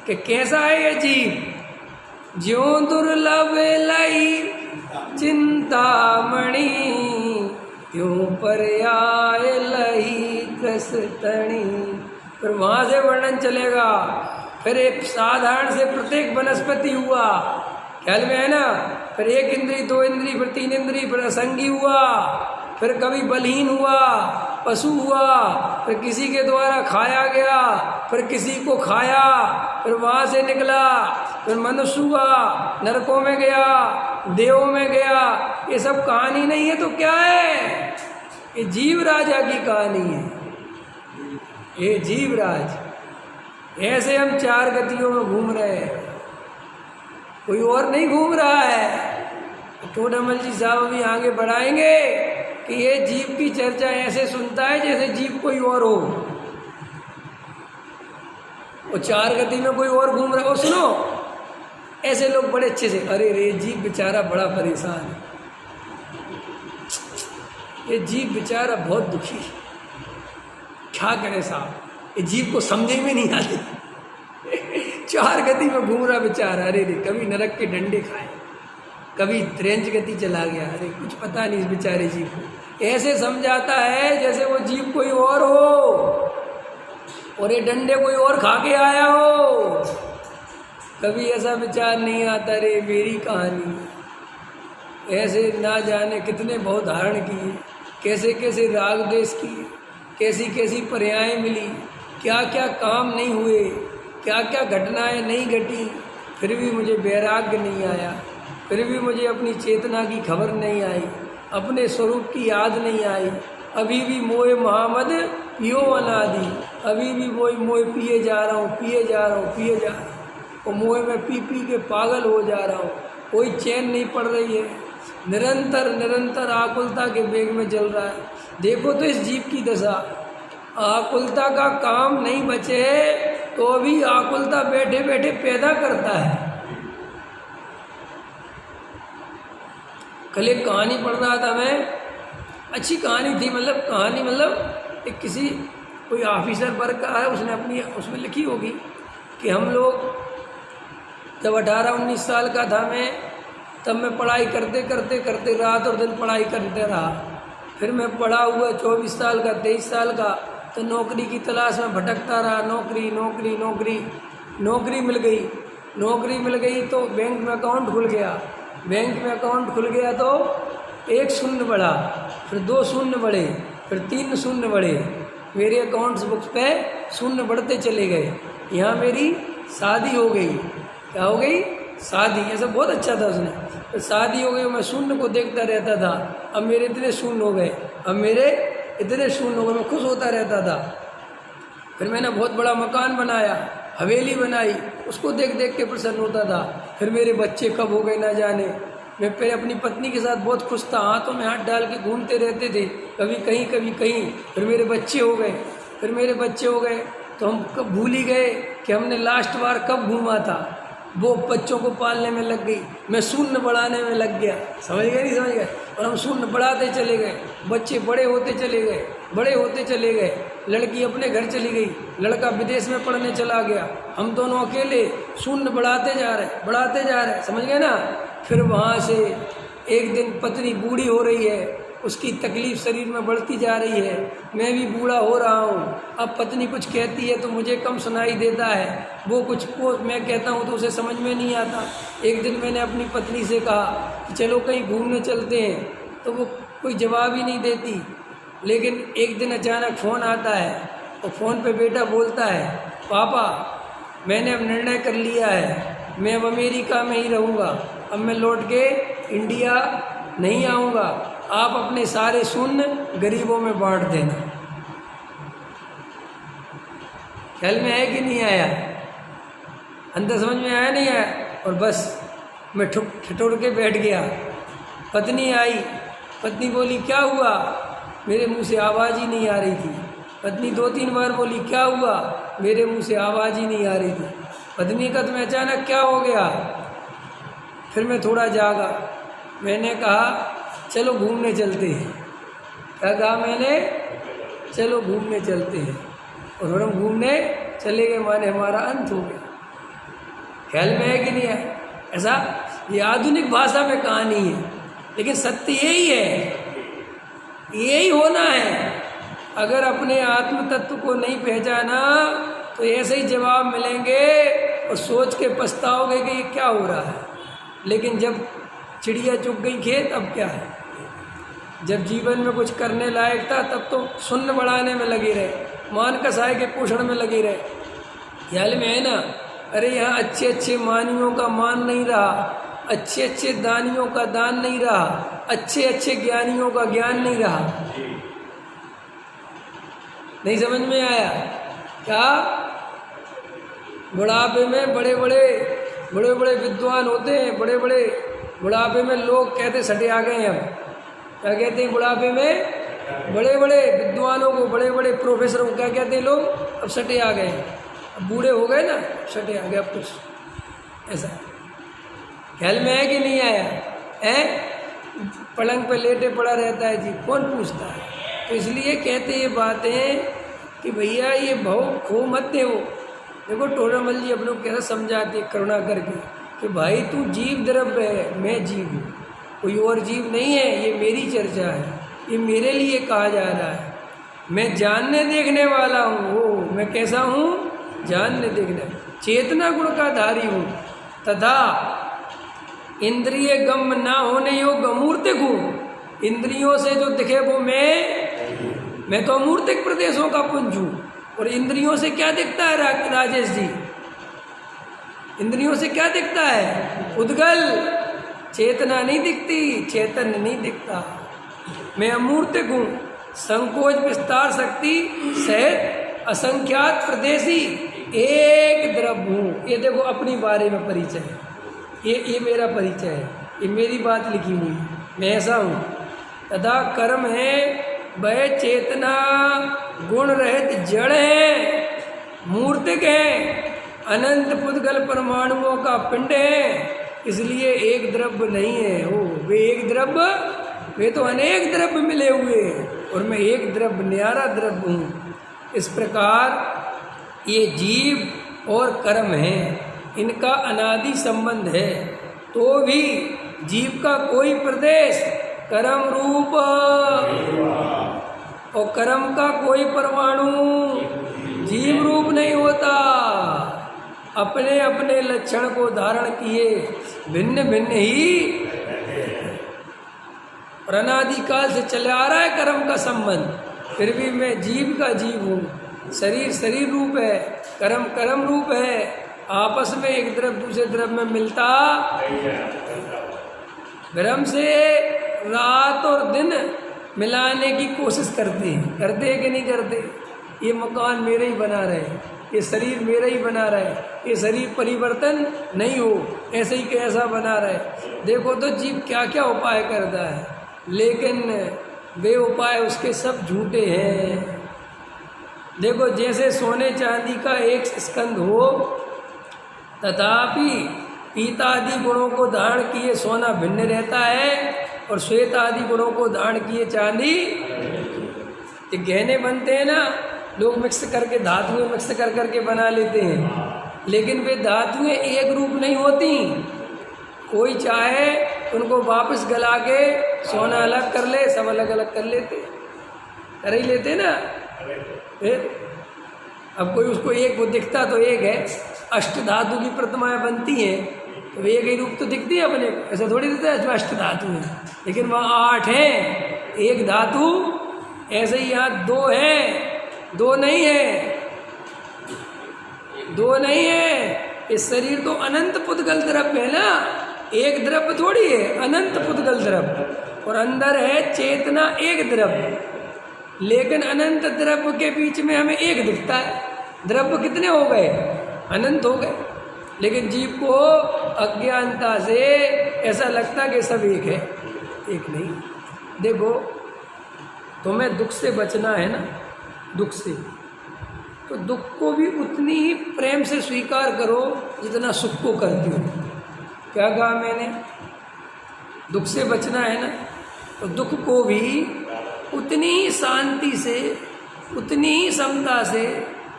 कि कैसा है ये जीव, ज्यों दुर्लभ लई चिंतामणि, त्यों पर्याय लई त्रस तणी। फिर वहाँ से वर्णन चलेगा। फिर एक साधारण से प्रत्येक वनस्पति हुआ, ख्याल में है ना। फिर एक इंद्री, दो इंद्री, फिर तीन इंद्री, फिर असंगी हुआ, फिर कभी बलहीन हुआ, पशु हुआ, फिर किसी के द्वारा खाया गया, फिर किसी को खाया, फिर वहाँ से निकला, फिर मनुष्य हुआ, नरकों में गया, देवों में गया। ये सब कहानी नहीं है तो क्या है? ये जीव राजा की कहानी है। ये जीवराज, ऐसे हम चार गतियों में घूम रहे हैं, कोई और नहीं घूम रहा है। टोडामल जी साहब अभी आगे बढ़ाएंगे कि ये जीव की चर्चा ऐसे सुनता है जैसे जीव कोई और हो। वो चार गति में कोई और घूम रहा है। सुनो, ऐसे लोग बड़े अच्छे से, अरे रे जीव बेचारा बड़ा परेशान है, ये जीव बेचारा बहुत दुखी है, क्या करे साहब, ये जीव को समझे में नहीं आती। चार गति में घूम रहा बेचारा, अरे रे, कभी नरक के डंडे खाए, कभी त्रेंच गति चला गया, अरे कुछ पता नहीं इस बेचारे जीव को। ऐसे समझाता है जैसे वो जीव कोई और हो और ये डंडे कोई और खा के आया हो। कभी ऐसा विचार नहीं आता, रे मेरी कहानी। ऐसे ना जाने कितने भाव धारण किए, कैसे कैसे राग देश किए, कैसी कैसी पर्यायें मिली, क्या क्या काम नहीं हुए, क्या क्या घटनाएं नहीं घटी, फिर भी मुझे वैराग्य नहीं आया, फिर भी मुझे अपनी चेतना की खबर नहीं आई, अपने स्वरूप की याद नहीं आई। अभी भी मोए मोहम्मद पियो अनादि, अभी भी मोए मोए पिए जा रहा हूँ, पिए जा रहा हूँ, पिए जा रहा हूँ, और मोए में पी पी के पागल हो जा रहा हूँ। कोई चैन नहीं पड़ रही है, निरंतर निरंतर आकुलता के वेग में चल रहा है। देखो तो इस जीव की दशा, आकुलता का काम नहीं बचे तो अभी आकुलता बैठे बैठे पैदा करता है। कल एक कहानी पढ़ रहा था मैं, अच्छी कहानी थी, मतलब कहानी मतलब एक किसी कोई ऑफिसर वर्ग का है, उसने अपनी उसमें लिखी होगी कि हम लोग जब 18-19 साल का था मैं, तब मैं पढ़ाई करते करते करते रात और दिन पढ़ाई करते रहा। फिर मैं पढ़ा हुआ 24 साल का, 23 साल का, तो नौकरी की तलाश में भटकता रहा, नौकरी नौकरी नौकरी। नौकरी मिल गई, नौकरी मिल गई तो बैंक में अकाउंट खुल गया, बैंक में अकाउंट खुल गया तो एक शून्य बढ़ा, फिर दो शून्य बढ़े, फिर तीन शून्य बढ़े, मेरे अकाउंट्स बुक्स पे शून्य बढ़ते चले गए। यहाँ मेरी शादी हो गई, क्या हो गई? शादी। ऐसा बहुत अच्छा था उसने, तो शादी हो गई, मैं शून्य को देखता रहता था, अब मेरे इतने शून्य हो गए, अब मेरे इतने शून्य हो गए, मैं खुश होता रहता था। फिर मैंने बहुत बड़ा मकान बनाया, हवेली बनाई, उसको देख देख के प्रसन्न होता था। फिर मेरे बच्चे कब हो गए ना जाने। मैं पहले अपनी पत्नी के साथ बहुत खुश था, हाथों में हाथ डाल के घूमते रहते थे, कभी कहीं कभी कहीं। फिर मेरे बच्चे हो गए, फिर मेरे बच्चे हो गए तो हम कब भूल ही गए कि हमने लास्ट बार कब घूमा था। वो बच्चों को पालने में लग गई, मैं शून्य बढ़ाने में लग गया, समझ गए नहीं समझ गए, और हम शून्य बढ़ाते चले गए, बच्चे बड़े होते चले गए, बड़े होते चले गए। लड़की अपने घर चली गई, लड़का विदेश में पढ़ने चला गया, हम दोनों अकेले शून्य बढ़ाते जा रहे, बढ़ाते जा रहे, समझ गए ना। फिर वहाँ से एक दिन पत्नी बूढ़ी हो रही है, उसकी तकलीफ़ शरीर में बढ़ती जा रही है, मैं भी बूढ़ा हो रहा हूँ। अब पत्नी कुछ कहती है तो मुझे कम सुनाई देता है, वो कुछ को मैं कहता हूँ तो उसे समझ में नहीं आता। एक दिन मैंने अपनी पत्नी से कहा कि चलो कहीं घूमने चलते हैं, तो वो कोई जवाब ही नहीं देती। लेकिन एक दिन अचानक फ़ोन आता है और फ़ोन पे बेटा बोलता है, पापा मैंने अब निर्णय कर लिया है, मैं अब अमेरिका में ही रहूँगा, अब मैं लौट के इंडिया नहीं आऊँगा, आप अपने सारे शून्य गरीबों में बांट देना। ख्याल में आया कि नहीं आया? अंदर समझ में आया नहीं आया? और बस मैं ठिठुर के बैठ गया। पत्नी आई, पत्नी बोली क्या हुआ? मेरे मुंह से आवाज़ ही नहीं आ रही थी। पत्नी 2-3 बार बोली क्या हुआ? मेरे मुंह से आवाज़ ही नहीं आ रही थी। पत्नी का तुम्हें अचानक क्या हो गया? फिर मैं थोड़ा जागा, मैंने कहा चलो घूमने चलते हैं। क्या कहा मैंने? चलो घूमने चलते हैं। और हम घूमने चले गए, माने हमारा अंत हो गया। ख्याल में है कि नहीं है? ऐसा ये आधुनिक भाषा में कहानी है, लेकिन सत्य यही है, यही होना है। अगर अपने आत्म तत्व को नहीं पहचाना तो ऐसे ही जवाब मिलेंगे और सोच के पछताओगे कि ये क्या हो रहा है। लेकिन जब चिड़िया चुग गई खेत, अब क्या है? जब जीवन में कुछ करने लायक था तब तो शून्य बढ़ाने में लगे रहे, मान कसाय के पोषण में लगे रहे। ख्याल में है ना? अरे यहाँ अच्छे अच्छे मानियों का मान नहीं रहा, अच्छे अच्छे दानियों का दान नहीं रहा, अच्छे अच्छे ज्ञानियों का ज्ञान नहीं रहा। नहीं समझ में आया क्या? बुढ़ापे में बड़े बड़े विद्वान होते हैं, बड़े बड़े बुढ़ापे में लोग कहते सटे आ गए हैं। अब क्या कहते हैं? बुढ़ापे में बड़े बड़े विद्वानों को, बड़े बड़े प्रोफेसरों को क्या कहते हैं लोग? अब सटे आ गए, अब बूढ़े हो गए ना, सटे आ गए। अब कुछ ऐसा ख्याल में है कि नहीं आया है? पलंग पे लेटे पड़ा रहता है जी, कौन पूछता है? तो इसलिए कहते ये बातें कि भैया ये भाव खो मत दे। वो देखो टोडामल जी अपनों को कैसा समझाते करुणा करके कि भाई तू जीव द्रव्य है, मैं जीव हूँ, कोई और जीव नहीं है। ये मेरी चर्चा है, ये मेरे लिए कहा जा रहा है। मैं जानने देखने वाला हूँ। वो मैं कैसा हूँ? जानने देखने, चेतना गुण का धारी हूँ तथा इंद्रिय गम ना होने योग अमूर्तिक हूँ। इंद्रियों से जो दिखे वो मैं तो अमूर्तिक प्रदेशों का पुंज हूँ। और इंद्रियों से क्या दिखता है राजेश जी? इंद्रियों से क्या दिखता है? उद्गल, चेतना नहीं दिखती, चेतन नहीं दिखता। मैं अमूर्तिक हूँ, संकोच विस्तार शक्ति सहित असंख्यात प्रदेशी एक द्रव्य हूँ। ये देखो अपनी बारे में परिचय है, ये मेरा परिचय है, ये मेरी बात लिखी हुई है, मैं ऐसा हूँ। तथा कर्म है वह चेतना गुण रहित जड़ है, मूर्तिक है, अनंत पुद्गल परमाणुओं का पिंड है, इसलिए एक द्रव्य नहीं है। वो वे एक द्रव्य, वे तो अनेक द्रव्य मिले हुए हैं और मैं एक द्रव्य, न्यारा द्रव्य हूँ। इस प्रकार ये जीव और कर्म है, इनका अनादि संबंध है। तो भी जीव का कोई प्रदेश कर्म रूप और कर्म का कोई परमाणु जीव रूप नहीं होता। अपने अपने लक्षण को धारण किए भिन्न भिन्न ही और अनादिकाल से चले आ रहा है कर्म का संबंध। फिर भी मैं जीव का जीव हूँ। शरीर शरीर रूप है, कर्म कर्म रूप है। आपस में एक द्रव्य दूसरे द्रव्य में मिलता भ्रम से रात और दिन मिलाने की कोशिश करते हैं कि नहीं करते? ये मकान मेरे ही बना रहे, ये शरीर मेरा ही बना रहा है, ये शरीर परिवर्तन नहीं हो, ऐसे ही कैसा बना रहे। देखो तो जीव क्या क्या उपाय करता है, लेकिन वे उपाय उसके सब झूठे हैं। देखो जैसे सोने चांदी का एक स्कंध हो, तथापि पीता आदि गुणों को धारण किए सोना भिन्न रहता है और श्वेत आदि गुणों को धारण किए चांदी। ये गहने बनते हैं ना, लोग मिक्स करके धातुएं मिक्स कर करके बना लेते हैं, लेकिन वे धातुएं एक रूप नहीं होती। कोई चाहे उनको वापस गला के सोना अलग कर ले, सब अलग अलग कर लेते, कर ही लेते ना। फिर अब कोई उसको एक वो दिखता तो एक है, अष्ट धातु की प्रतिमाएं बनती हैं तो एक ही रूप तो दिखती है अपने को, ऐसा थोड़ी दिखता है जो अष्ट धातु है, लेकिन वहाँ 8 हैं, एक धातु। ऐसे ही यहाँ 2 हैं, 2 नहीं है, 2 नहीं है। इस शरीर तो अनंत पुद्गल द्रव्य है ना, एक द्रव्य थोड़ी है, अनंत पुद्गल द्रव्य। और अंदर है चेतना एक द्रव्य, लेकिन अनंत द्रव्य के बीच में हमें एक दिखता है। द्रव्य कितने हो गए? अनंत हो गए, लेकिन जीव को अज्ञानता से ऐसा लगता कि सब एक है, एक नहीं। देखो तुम्हें दुख से बचना है ना, दुख से, तो दुख को भी उतनी ही प्रेम से स्वीकार करो जितना सुख को करती हो। क्या कहा मैंने? दुख से बचना है ना, तो दुख को भी उतनी ही शांति से, उतनी ही समता से,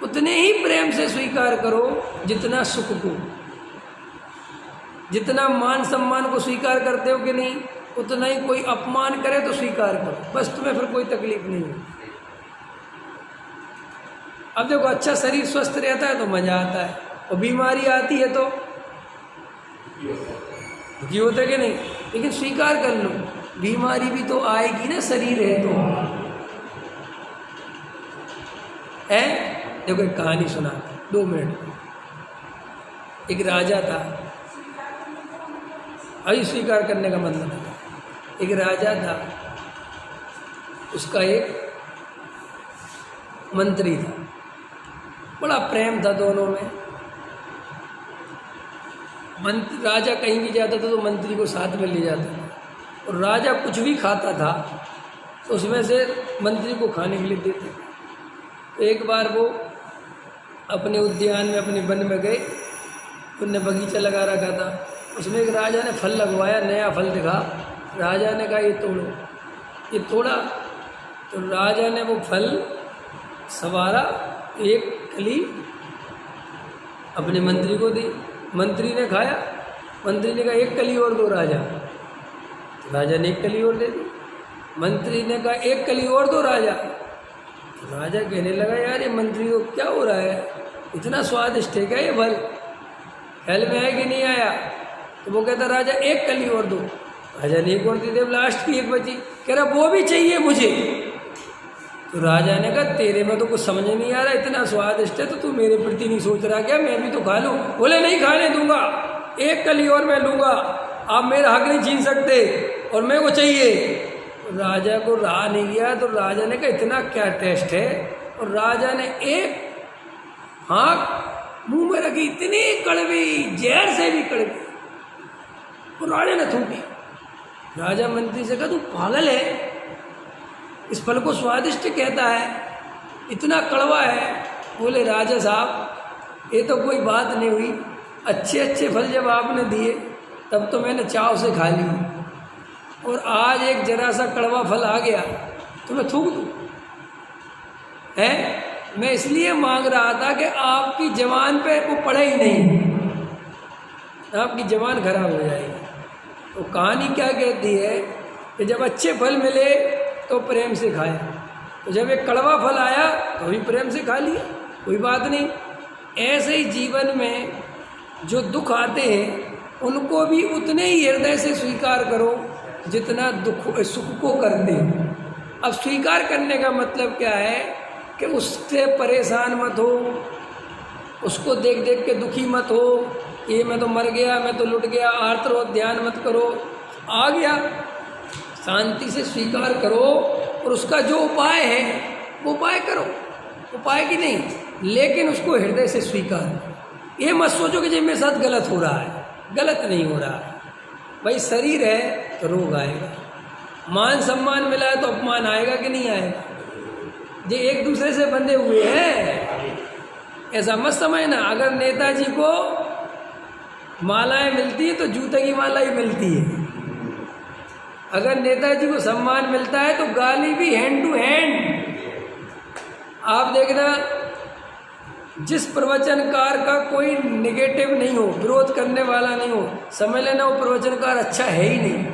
उतने ही प्रेम से स्वीकार करो जितना सुख को। जितना मान सम्मान को स्वीकार करते हो कि नहीं, उतना ही कोई अपमान करे तो स्वीकार करो, बस तुम्हें फिर कोई तकलीफ नहीं है। अब देखो, अच्छा शरीर स्वस्थ रहता है तो मजा आता है, और बीमारी आती है तो दुखी होता है कि नहीं। लेकिन स्वीकार कर लो, बीमारी भी तो आएगी ना, शरीर है तो है। देखो एक कहानी सुना 2 मिनट। एक राजा था, अभी स्वीकार करने का मतलब है, एक राजा था, उसका एक मंत्री था, बड़ा प्रेम था दोनों में। राजा कहीं भी जाता था तो मंत्री को साथ में ले जाता था, और राजा कुछ भी खाता था तो उसमें से मंत्री को खाने के लिए देते। तो एक बार वो अपने उद्यान में, अपने वन में गए, उनने बगीचा लगा रखा था, उसमें एक राजा ने फल लगवाया, नया फल दिखा। राजा ने कहा ये तोड़ो, ये तोड़ा तो राजा ने वो फल सवारा, एक कली अपने मंत्री को दी, मंत्री ने खाया, मंत्री ने कहा एक कली और दो राजा, तो राजा ने एक कली और दे दी। मंत्री ने कहा एक कली और दो राजा, तो राजा कहने लगा यार ये मंत्री को क्या हो रहा है, इतना स्वादिष्ट है क्या ये फल, ख्याल में आया कि नहीं आया। तो वो कहता राजा एक कली और दो, राजा ने एक और दी, देव लास्ट की एक बची, कह रहा वो भी चाहिए मुझे। तो राजा ने कहा तेरे में तो कुछ समझ नहीं आ रहा, इतना स्वादिष्ट है तो तू मेरे प्रति नहीं सोच रहा क्या, मैं भी तो खा लूँ। बोले नहीं खाने दूंगा, एक कली और मैं लूँगा, आप मेरा हक नहीं छीन सकते और मेरे को चाहिए। तो राजा को रहा नहीं गया, तो राजा ने कहा इतना क्या टेस्ट है, और राजा ने एक हाँक मुंह में रखी, इतनी कड़वी, जहर से भी कड़वी, तो राजा ने थूकी। राजा मंत्री से कहा तू पागल है, इस फल को स्वादिष्ट कहता है, इतना कड़वा है। बोले राजा साहब ये तो कोई बात नहीं हुई, अच्छे अच्छे फल जब आपने दिए तब तो मैंने चाव से खा ली, और आज एक जरा सा कड़वा फल आ गया तो मैं थूक दूँ है। मैं इसलिए मांग रहा था कि आपकी जवान पे वो पड़े ही नहीं, आपकी जवान खराब हो जाएगी। तो कहानी क्या कहती है कि जब अच्छे फल मिले तो प्रेम से खाया, तो जब एक कड़वा फल आया तो भी प्रेम से खा लिया, कोई बात नहीं। ऐसे ही जीवन में जो दुख आते हैं उनको भी उतने ही हृदय से स्वीकार करो जितना दुख सुख को करते हैं। अब स्वीकार करने का मतलब क्या है कि उससे परेशान मत हो, उसको देख देख के दुखी मत हो, ये मैं तो मर गया, मैं तो लुट गया, आर्त रो, ध्यान मत करो, आ गया शांति से स्वीकार करो, और उसका जो उपाय है वो उपाय करो, उपाय की नहीं, लेकिन उसको हृदय से स्वीकार। ये मत सोचो कि जी मेरे साथ गलत हो रहा है, गलत नहीं हो रहा है। भाई शरीर है तो रोग आएगा, मान सम्मान मिला है तो अपमान आएगा कि नहीं आएगा। ये एक दूसरे से बंधे हुए हैं, ऐसा मत समझना। अगर नेताजी को मालाएं मिलती है तो जूते की माला ही मिलती है, अगर नेताजी को सम्मान मिलता है तो गाली भी हैंड टू हैंड। आप देखना जिस प्रवचनकार का कोई नेगेटिव नहीं हो, विरोध करने वाला नहीं हो, समझ लेना वो प्रवचनकार अच्छा है ही नहीं।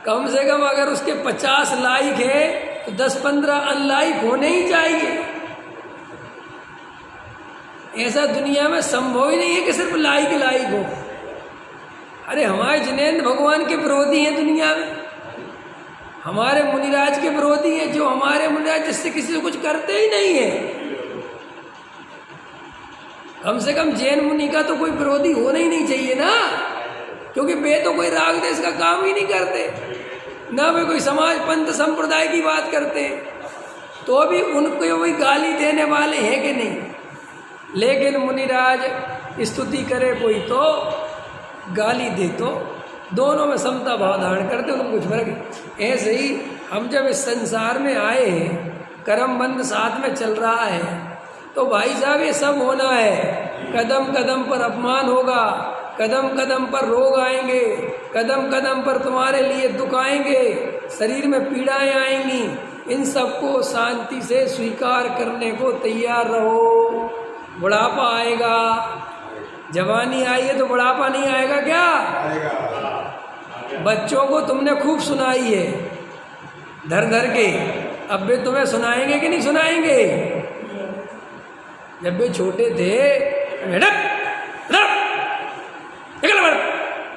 कम से कम अगर उसके 50 लाइक है तो 10-15 अनलाइक होने ही चाहिए। ऐसा दुनिया में संभव ही नहीं है कि सिर्फ लाइक हो। अरे हमारे जिनेंद्र भगवान के विरोधी हैं दुनिया में, हमारे मुनिराज के विरोधी हैं, जो हमारे मुनिराज जिससे किसी से कुछ करते ही नहीं है। कम से कम जैन मुनि का तो कोई विरोधी होना ही नहीं चाहिए ना, क्योंकि वे तो कोई राग देश का काम ही नहीं करते, ना वे कोई समाज पंथ संप्रदाय की बात करते, तो भी उनको वही गाली देने वाले हैं कि नहीं। लेकिन मुनिराज स्तुति करे कोई तो गाली दे, तो दोनों में समता भाव धारण करते, उनको कुछ फर्क है। ऐसे ही हम जब इस संसार में आए हैं, कर्म बंध साथ में चल रहा है, तो भाई साहब ये सब होना है। कदम कदम पर अपमान होगा, कदम कदम पर रोग आएंगे, कदम कदम पर तुम्हारे लिए दुख आएंगे, शरीर में पीड़ाएं आएंगी। इन सबको शांति से स्वीकार करने को तैयार रहो। बुढ़ापा आएगा, जवानी आई है तो बुढ़ापा नहीं आएगा क्या? बच्चों को तुमने खूब सुनाई है धर धर के, अब वे तुम्हें सुनाएंगे कि नहीं सुनाएंगे? जब वे छोटे थे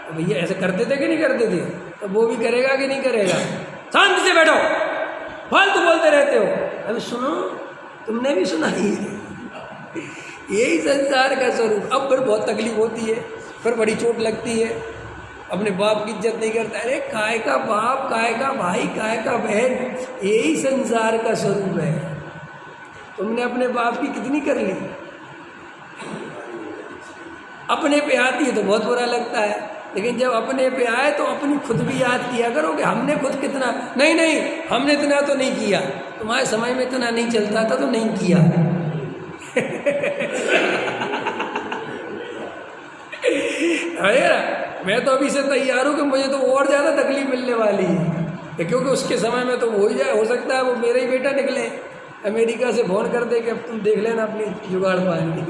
तो भैया ऐसे करते थे कि नहीं करते थे? तो वो भी करेगा कि नहीं करेगा? शांति से बैठो, फालतू बोलते रहते हो। अभी सुनो, तुमने भी सुनाई है। यही संसार का स्वरूप। अब फिर बहुत तकलीफ होती है, फिर बड़ी चोट लगती है, अपने बाप की इज्जत नहीं करता। अरे काय का बाप, काय का भाई, काय का बहन, यही संसार का स्वरूप है। तुमने अपने बाप की कितनी कर ली? अपने पे आती है तो बहुत बुरा लगता है, लेकिन जब अपने पे आए तो अपनी खुद भी याद किया करो कि हमने खुद कितना। नहीं नहीं, हमने इतना तो नहीं किया, तुम्हारे समय में इतना नहीं चलता था तो नहीं किया। अरे मैं तो अभी से तैयार हूँ कि मुझे तो और ज़्यादा तकलीफ मिलने वाली है, क्योंकि उसके समय में तो हो ही जाए, हो सकता है वो मेरा ही बेटा निकले, अमेरिका से फोन कर दे कि अब तुम देख लेना अपनी जुगाड़ पानी।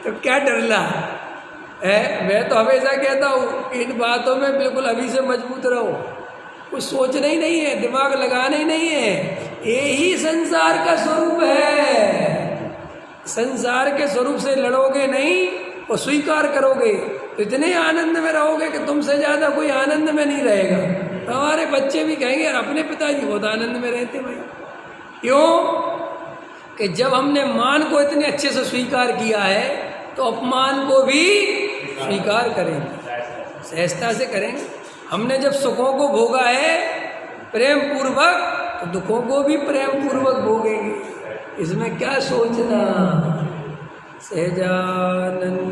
तो क्या डरना है? मैं तो हमेशा कहता हूँ इन बातों में बिल्कुल अभी से मजबूत रहो, कुछ सोचना ही नहीं है, दिमाग लगाना ही नहीं है। यही संसार का स्वरूप है। संसार के स्वरूप से लड़ोगे नहीं और स्वीकार करोगे तो इतने आनंद में रहोगे कि तुमसे ज़्यादा कोई आनंद में नहीं रहेगा। हमारे बच्चे भी कहेंगे यार अपने पिताजी बहुत आनंद में रहते भाई। क्यों? कि जब हमने मान को इतने अच्छे से स्वीकार किया है तो अपमान को भी स्वीकार करेंगे, सहजता से करेंगे। हमने जब सुखों को भोगा है प्रेम पूर्वक तो दुखों को भी प्रेम पूर्वक भोगेंगे। इसमें क्या सोचना। सहजानंदी